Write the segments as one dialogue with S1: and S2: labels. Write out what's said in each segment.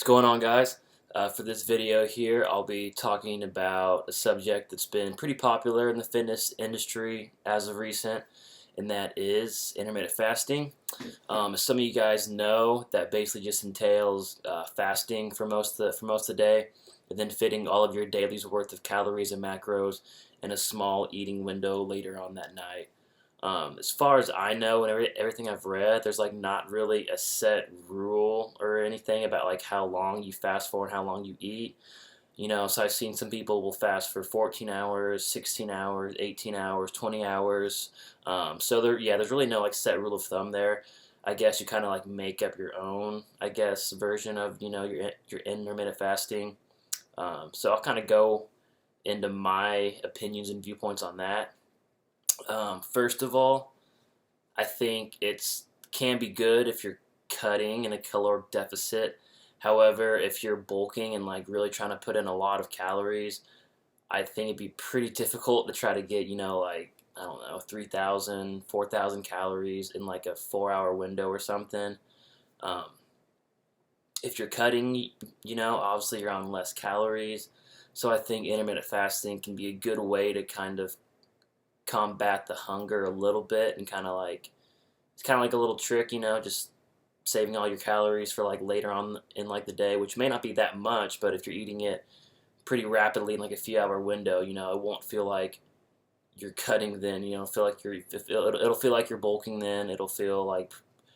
S1: What's going on, guys? For this video here, I'll be talking about a subject that's been pretty popular in the fitness industry as of recent, and that is intermittent fasting. As some of you guys know, that basically just entails fasting for most of the day, and then fitting all of your daily's worth of calories and macros in a small eating window later on that night. As far as I know and everything I've read, there's like not really a set rule or anything about like how long you fast for and how long you eat. So I've seen some people will fast for 14 hours, 16 hours, 18 hours, 20 hours. There's really no like set rule of thumb there. I guess you kind of like make up your own, I guess, version of your intermittent fasting. So I'll kind of go into my opinions and viewpoints on that. First of all, I think it's can be good if you're cutting in a caloric deficit. However, if you're bulking and like really trying to put in a lot of calories, I think it'd be pretty difficult to try to get, like, I don't know, 3,000, 4,000 calories in like a 4-hour window or something. Um, if you're cutting, obviously you're on less calories. So I think intermittent fasting can be a good way to kind of combat the hunger a little bit and it's kind of like a little trick, just saving all your calories for like later on in like the day, which may not be that much, but if you're eating it pretty rapidly in like a few hour window, it won't feel like you're cutting then, feel like it'll feel like you're bulking then. It'll feel like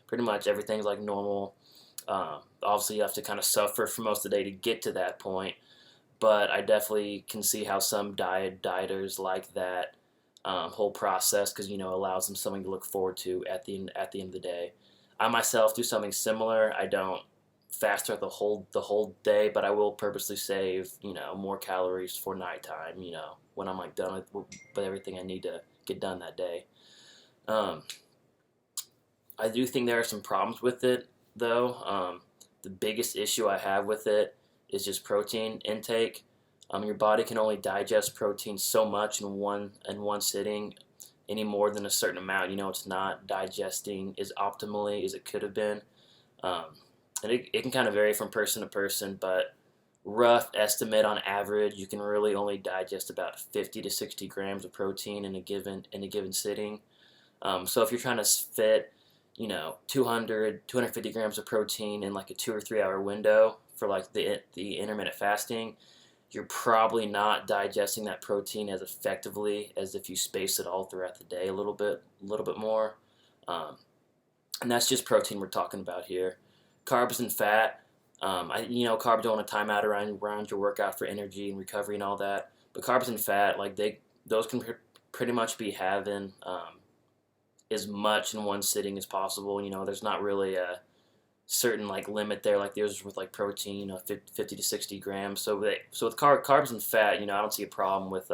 S1: pretty much everything's like normal. Obviously you have to kind of suffer for most of the day to get to that point, but I definitely can see how some dieters like that whole process because it allows them something to look forward to at the end of the day. I myself do something similar. I don't fast throughout the whole day, but I will purposely save more calories for nighttime. When I'm like done with everything I need to get done that day. I do think there are some problems with it though. The biggest issue I have with it is just protein intake. Your body can only digest protein so much in one sitting, any more than a certain amount. It's not digesting as optimally as it could have been, and it can kind of vary from person to person. But rough estimate on average, you can really only digest about 50 to 60 grams of protein in a given sitting. So if you're trying to fit, 250 grams of protein in like a 2 or 3 hour window for like the intermittent fasting, you're probably not digesting that protein as effectively as if you space it all throughout the day a little bit more. And that's just protein we're talking about here. Carbs and fat. Carbs don't want to time out around your workout for energy and recovery and all that. But carbs and fat, like those can pretty much be having as much in one sitting as possible. There's not really a certain like limit there like there's with like protein, 50 to 60 grams. So with carbs and fat, I don't see a problem with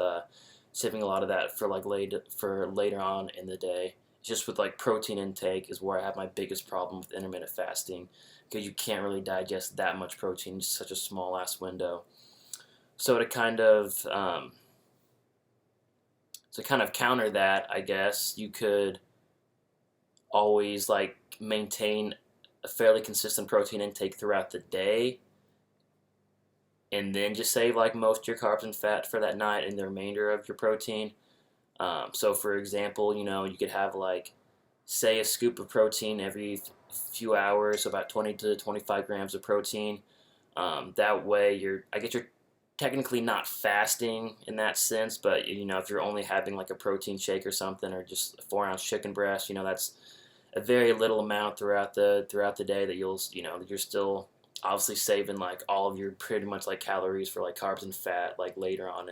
S1: saving a lot of that for like later on in the day. Just with like protein intake is where I have my biggest problem with intermittent fasting, because you can't really digest that much protein in such a small ass window. So to kind of counter that, I guess you could always like maintain a fairly consistent protein intake throughout the day, and then just save like most of your carbs and fat for that night and the remainder of your protein. So for example, you could have like, say, a scoop of protein every few hours, so about 20 to 25 grams of protein. That way you're technically not fasting in that sense, but if you're only having like a protein shake or something, or just a 4-ounce chicken breast, that's a very little amount throughout the day that you're still obviously saving like all of your pretty much like calories for like carbs and fat like later on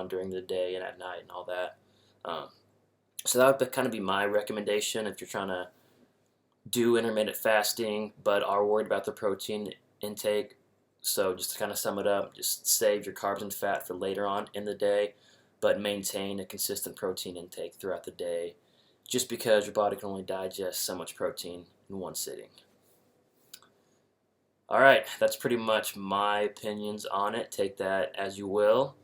S1: during the day and at night and all that. So that would kind of be my recommendation if you're trying to do intermittent fasting but are worried about the protein intake. So just to kind of sum it up, just save your carbs and fat for later on in the day, but maintain a consistent protein intake throughout the day, just because your body can only digest so much protein in one sitting. Alright, that's pretty much my opinions on it. Take that as you will.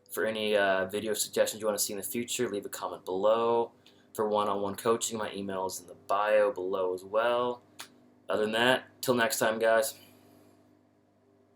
S1: For any video suggestions you want to see in the future, leave a comment below. For one-on-one coaching, my email is in the bio below as well. Other than that, till next time, guys.